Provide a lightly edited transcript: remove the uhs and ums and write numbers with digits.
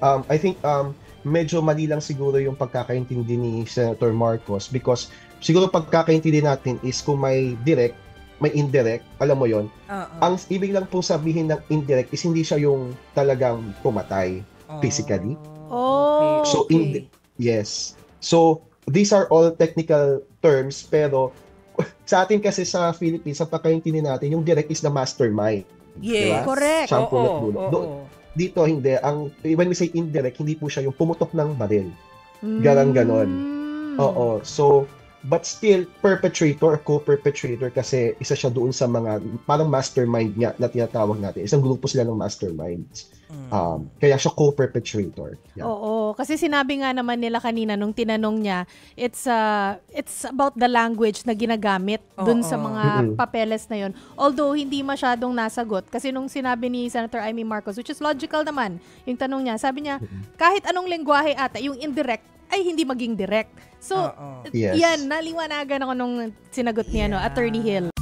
I think medyo mali lang siguro yung pagkakaintindi ni Senator Marcos because siguro pagkakaintindi natin is kung may direct, may indirect, alam mo yon. Oo. Ang ibig lang po sabihin ng indirect is hindi siya yung talagang pumatay physically. Okay. So Okay. yes. So these are all technical terms pero sa atin kasi sa Philippines, sa pagkakaintindi natin, yung direct is the mastermind. Yes. Diba? Correct. Siya ang punot Oo. dulo. Oo. Dito hindi. When we say indirect, hindi po siya yung pumutok ng baril. Ganon. Oo. So, but still, perpetrator or co-perpetrator kasi isa siya doon sa mga parang mastermind nga na tinatawag natin. Isang grupo sila ng masterminds. Kaya siya co-perpetrator. Yeah. Oo, kasi sinabi nga naman nila kanina nung tinanong niya, it's about the language na ginagamit dun sa mga papeles na yon. Although hindi masyadong nasagot kasi nung sinabi ni Senator Amy Marcos, which is logical naman, yung tanong niya, sabi niya, kahit anong lengguwahe ata, yung indirect ay hindi maging direct. So, Yes. yan, naliwanagan ako nung sinagot niya, no, Attorney Hill.